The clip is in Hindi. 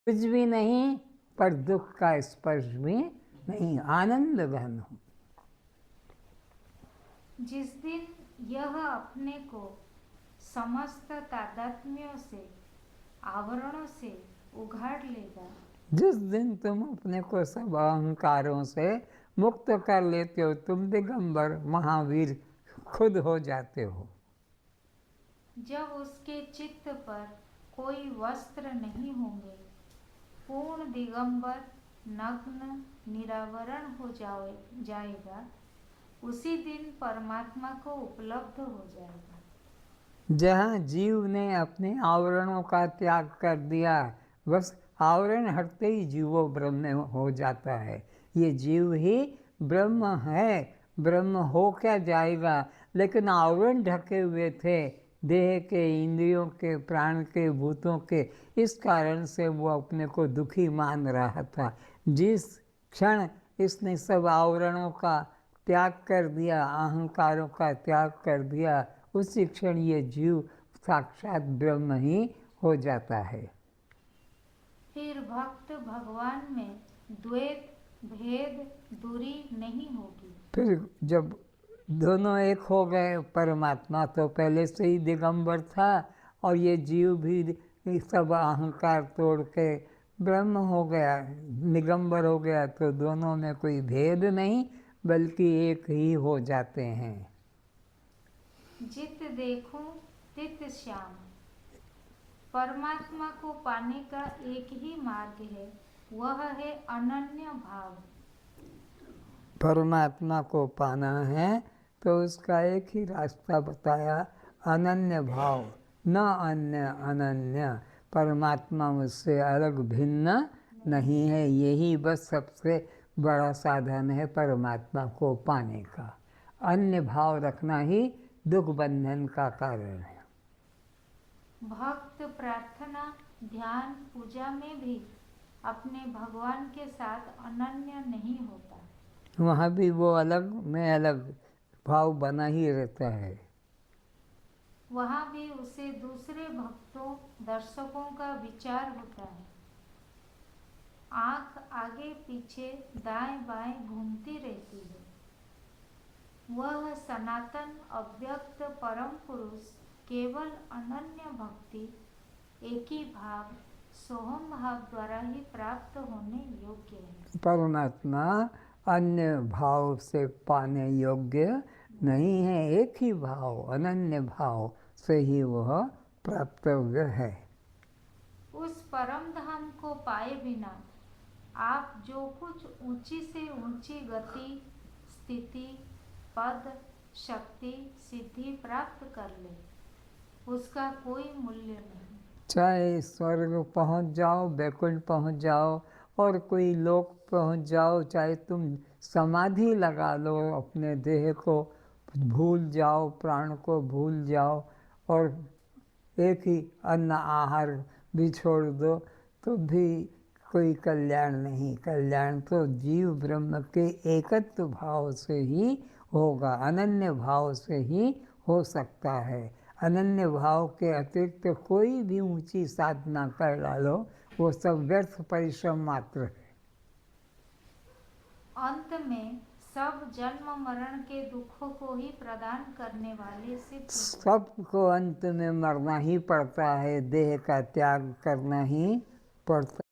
कुछ भी नहीं, पर दुख का स्पर्श भी नहीं, आनंद घन हूँ। जिस दिन यह अपने को समस्त तादात्म्यों से, आवरणों से उघाड़ लेगा, जिस दिन तुम अपने को सब अहंकारों से मुक्त कर लेते हो, तुम दिगंबर महावीर खुद हो जाते हो। जब उसके चित्त पर कोई वस्त्र नहीं होंगे, पूर्ण दिगंबर नग्न निरावरण हो जाएगा, उसी दिन परमात्मा को उपलब्ध हो जाएगा। जहाँ जीव ने अपने आवरणों का त्याग कर दिया, बस आवरण हटते ही जीवो ब्रह्म हो जाता है। ये जीव ही ब्रह्म है, ब्रह्म हो क्या जाएगा, लेकिन आवरण ढके हुए थे देह के, इंद्रियों के, प्राण के, भूतों के, इस कारण से वो अपने को दुखी मान रहा था। जिस क्षण इसने सब आवरणों का त्याग कर दिया, अहंकारों का त्याग कर दिया, उसी क्षण ये जीव साक्षात ब्रह्म ही हो जाता है। फिर भक्त भगवान में द्वैत भेद दूरी नहीं होगी। फिर जब दोनों एक हो गए, परमात्मा तो पहले से ही दिगंबर था और ये जीव भी सब अहंकार तोड़ के ब्रह्म हो गया, दिगंबर हो गया, तो दोनों में कोई भेद नहीं, बल्कि एक ही हो जाते हैं। जित देखूं तित श्याम। परमात्मा को पाने का एक ही मार्ग है, वह है अनन्य भाव। परमात्मा को पाना है तो उसका एक ही रास्ता बताया, अनन्य भाव, न अन्य अनन्य। परमात्मा मुझसे अलग भिन्न नहीं है, यही बस सबसे बड़ा साधन है परमात्मा को पाने का। अन्य भाव रखना ही दुख बंधन का कारण है। भक्त प्रार्थना, ध्यान, पूजा में भी अपने भगवान के साथ अनन्य नहीं होता। वहाँ भी वो अलग मैं अलग भाव बना ही रहता है। वहाँ भी उसे दूसरे भक्तों, दर्शकों का विचार होता है। आंख आगे पीछे दाएं बाएं घूमती रहती है। वह सनातन अव्यक्त परम पुरुष केवल अनन्य भक्ति, एक ही भाव, सोहम भाव द्वारा ही प्राप्त होने योग्य है। परमात्मा अन्य भाव से पाने योग्य नहीं है, एक ही भाव, अनन्य भाव से ही वह प्राप्तव्य है। उस परम धाम को पाए बिना आप जो कुछ ऊंची से ऊंची गति, स्थिति, पद, शक्ति, सिद्धि प्राप्त कर ले, उसका कोई मूल्य नहीं। चाहे स्वर्ग पहुंच जाओ, वैकुंठ पहुंच जाओ और कोई लोक पहुंच जाओ, चाहे तुम समाधि लगा लो, अपने देह को भूल जाओ, प्राण को भूल जाओ और एक ही अन्न आहार भी छोड़ दो, तो भी कोई कल्याण नहीं। कल्याण तो जीव ब्रह्म के एकत्व भाव से ही होगा, अनन्य भाव से ही हो सकता है। अनन्य भाव के अतिरिक्त कोई भी ऊंची साधना कर डालो, वो सब व्यर्थ परिश्रम मात्र है। अंत में सब जन्म मरण के दुखों को ही प्रदान करने वाले सिद्ध हो। सबको अंत में मरना ही पड़ता है, देह का त्याग करना ही पड़ता